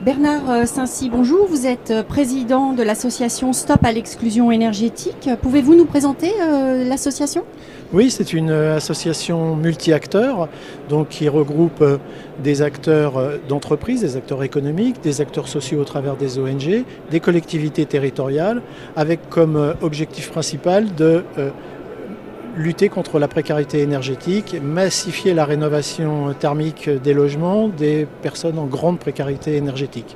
Bernard Saincy, bonjour. Vous êtes président de l'association Stop à l'exclusion énergétique. Pouvez-vous nous présenter l'association ? Oui, c'est une association multi-acteurs, donc qui regroupe des acteurs d'entreprise, des acteurs économiques, des acteurs sociaux au travers des ONG, des collectivités territoriales, avec comme objectif principal de lutter contre la précarité énergétique, massifier la rénovation thermique des logements des personnes en grande précarité énergétique.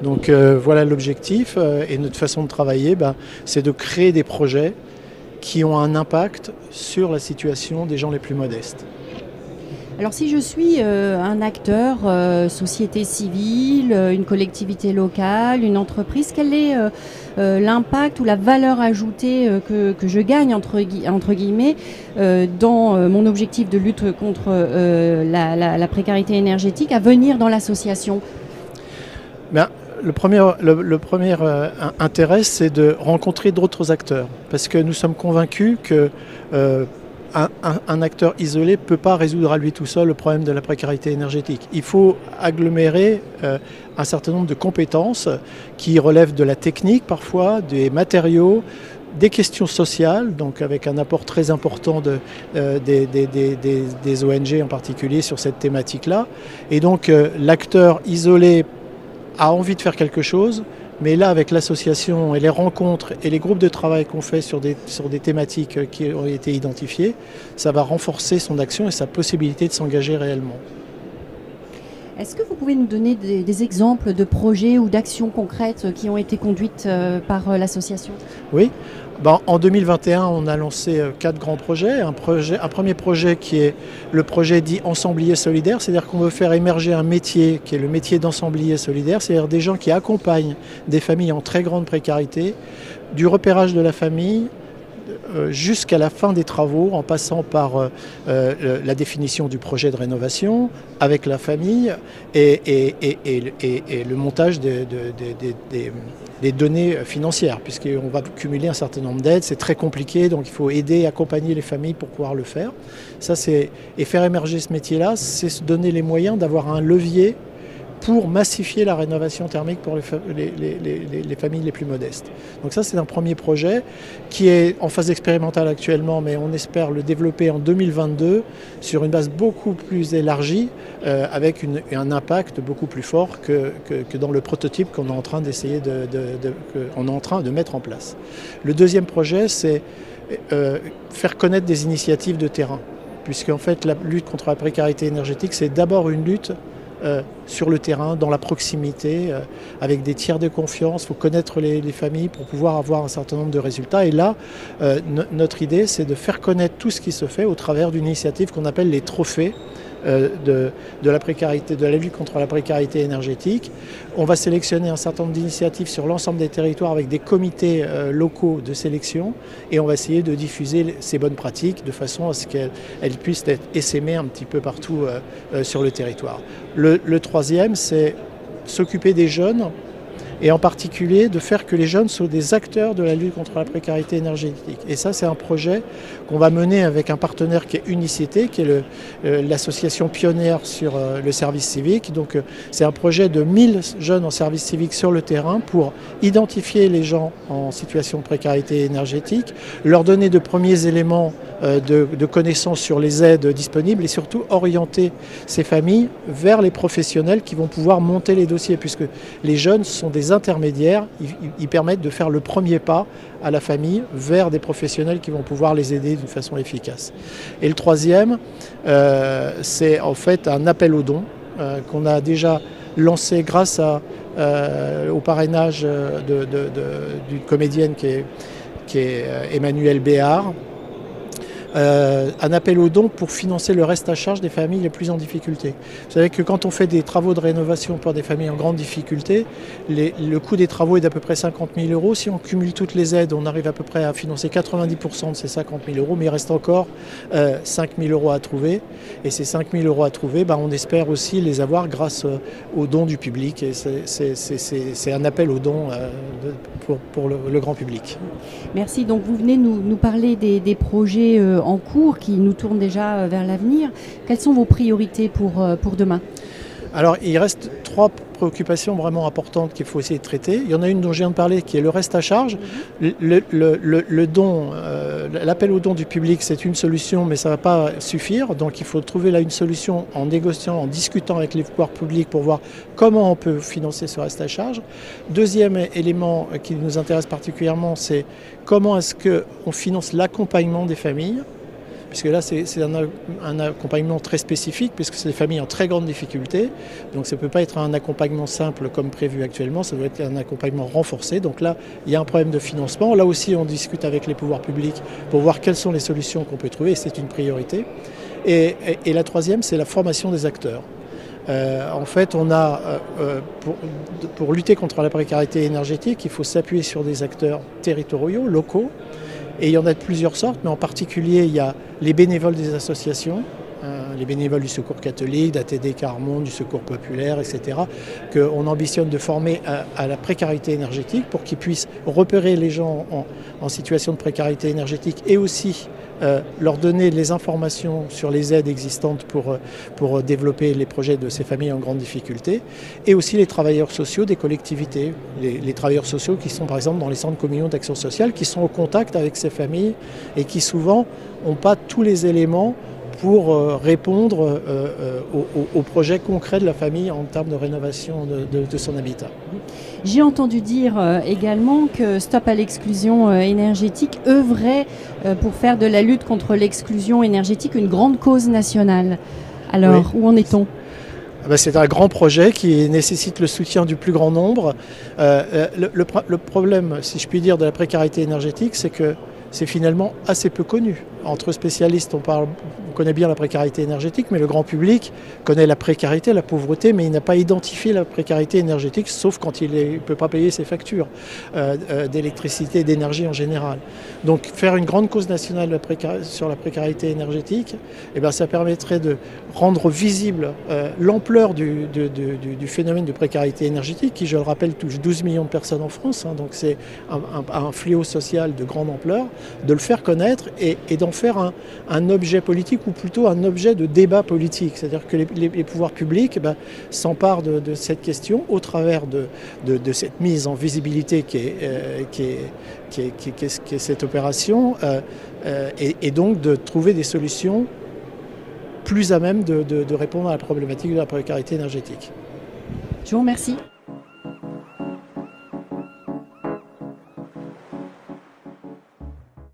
Donc voilà l'objectif et notre façon de travailler, c'est de créer des projets qui ont un impact sur la situation des gens les plus modestes. Alors si je suis un acteur, société civile, une collectivité locale, une entreprise, quel est l'impact ou la valeur ajoutée que je gagne entre guillemets dans mon objectif de lutte contre la précarité énergétique à venir dans l'association ? Le premier intérêt, c'est de rencontrer d'autres acteurs, parce que nous sommes convaincus que un acteur isolé ne peut pas résoudre à lui tout seul le problème de la précarité énergétique. Il faut agglomérer un certain nombre de compétences qui relèvent de la technique parfois, des matériaux, des questions sociales, donc avec un apport très important des ONG en particulier sur cette thématique-là. Et donc l'acteur isolé a envie de faire quelque chose, mais là, avec l'association et les rencontres et les groupes de travail qu'on fait sur des thématiques qui ont été identifiées, ça va renforcer son action et sa possibilité de s'engager réellement. Est-ce que vous pouvez nous donner des exemples de projets ou d'actions concrètes qui ont été conduites par l'association ? Oui. En 2021, on a lancé 4 grands projets. Un premier projet qui est le projet dit ensemblier solidaire, c'est-à-dire qu'on veut faire émerger un métier qui est le métier d'ensemblier solidaire, c'est-à-dire des gens qui accompagnent des familles en très grande précarité, du repérage de la famille jusqu'à la fin des travaux, en passant par la définition du projet de rénovation avec la famille et le montage des données financières, puisqu'on va cumuler un certain nombre d'aides, c'est très compliqué, donc il faut aider et accompagner les familles pour pouvoir le faire. Et faire émerger ce métier-là, c'est se donner les moyens d'avoir un levier pour massifier la rénovation thermique pour les familles les plus modestes. Donc ça, c'est un premier projet qui est en phase expérimentale actuellement, mais on espère le développer en 2022 sur une base beaucoup plus élargie, avec un impact beaucoup plus fort que dans le prototype qu'on est en train d'essayer de mettre en place. Le deuxième projet, c'est faire connaître des initiatives de terrain, puisqu'en fait, la lutte contre la précarité énergétique, c'est d'abord une lutte sur le terrain, dans la proximité, avec des tiers de confiance. Il faut connaître les familles pour pouvoir avoir un certain nombre de résultats. Et là, notre idée, c'est de faire connaître tout ce qui se fait au travers d'une initiative qu'on appelle les trophées de la précarité, de la lutte contre la précarité énergétique. On va sélectionner un certain nombre d'initiatives sur l'ensemble des territoires avec des comités locaux de sélection, et on va essayer de diffuser ces bonnes pratiques de façon à ce qu'elles puissent être essaimées un petit peu partout sur le territoire. Le troisième, c'est s'occuper des jeunes, et en particulier de faire que les jeunes soient des acteurs de la lutte contre la précarité énergétique. Et ça, c'est un projet qu'on va mener avec un partenaire qui est Unicité, qui est l'association pionnière sur le service civique. Donc c'est un projet de 1000 jeunes en service civique sur le terrain pour identifier les gens en situation de précarité énergétique, leur donner de premiers éléments de connaissances sur les aides disponibles et surtout orienter ces familles vers les professionnels qui vont pouvoir monter les dossiers, puisque les jeunes sont des intermédiaires, ils permettent de faire le premier pas à la famille vers des professionnels qui vont pouvoir les aider d'une façon efficace. Et le troisième, c'est en fait un appel aux dons qu'on a déjà lancé grâce au parrainage d'une comédienne qui est Emmanuelle Béard. Un appel aux dons pour financer le reste à charge des familles les plus en difficulté. Vous savez que quand on fait des travaux de rénovation pour des familles en grande difficulté, le coût des travaux est d'à peu près 50 000 €. Si on cumule toutes les aides, on arrive à peu près à financer 90% de ces 50 000 €, mais il reste encore 5 000 € à trouver. Et ces 5 000 € à trouver, on espère aussi les avoir grâce aux dons du public. Et c'est un appel aux dons pour le grand public. Merci. Donc vous venez nous parler des projets en cours qui nous tournent déjà vers l'avenir. Quelles sont vos priorités pour demain ? Alors, il reste 3 préoccupations vraiment importantes qu'il faut essayer de traiter. Il y en a une dont je viens de parler qui est le reste à charge. Le don, l'appel au don du public, c'est une solution, mais ça ne va pas suffire. Donc, il faut trouver là une solution en négociant, en discutant avec les pouvoirs publics pour voir comment on peut financer ce reste à charge. Deuxième élément qui nous intéresse particulièrement, c'est comment est-ce qu'on finance l'accompagnement des familles. Puisque là, c'est un accompagnement très spécifique, puisque c'est des familles en très grande difficulté. Donc ça ne peut pas être un accompagnement simple comme prévu actuellement, ça doit être un accompagnement renforcé. Donc là, il y a un problème de financement. Là aussi, on discute avec les pouvoirs publics pour voir quelles sont les solutions qu'on peut trouver, et c'est une priorité. Et la troisième, c'est la formation des acteurs. En fait, on a, pour lutter contre la précarité énergétique, il faut s'appuyer sur des acteurs territoriaux, locaux. Et il y en a de plusieurs sortes, mais en particulier, il y a les bénévoles des associations, les bénévoles du Secours catholique, d'ATD Carmonde, du Secours populaire, etc., qu'on ambitionne de former à la précarité énergétique pour qu'ils puissent repérer les gens en situation de précarité énergétique et aussi leur donner les informations sur les aides existantes pour développer les projets de ces familles en grande difficulté, et aussi les travailleurs sociaux des collectivités, les travailleurs sociaux qui sont par exemple dans les centres communaux d'action sociale, qui sont au contact avec ces familles et qui souvent n'ont pas tous les éléments pour répondre aux projets concrets de la famille en termes de rénovation de son habitat. J'ai entendu dire également que Stop à l'exclusion énergétique œuvrait pour faire de la lutte contre l'exclusion énergétique une grande cause nationale. Alors, oui. Où en est-on ? C'est un grand projet qui nécessite le soutien du plus grand nombre. Le problème, si je puis dire, de la précarité énergétique, c'est que c'est finalement assez peu connu. Entre spécialistes, on connaît bien la précarité énergétique, mais le grand public connaît la précarité, la pauvreté, mais il n'a pas identifié la précarité énergétique, sauf quand il ne peut pas payer ses factures d'électricité et d'énergie en général. Donc faire une grande cause nationale sur la précarité énergétique, ça permettrait de rendre visible l'ampleur du phénomène de précarité énergétique, qui, je le rappelle, touche 12 millions de personnes en France, donc c'est un fléau social de grande ampleur, de le faire connaître et d'en faire un objet politique, ou plutôt un objet de débat politique. C'est-à-dire que les pouvoirs publics s'emparent de cette question au travers de cette mise en visibilité qui est cette opération, et donc de trouver des solutions plus à même de répondre à la problématique de la précarité énergétique. Je vous remercie.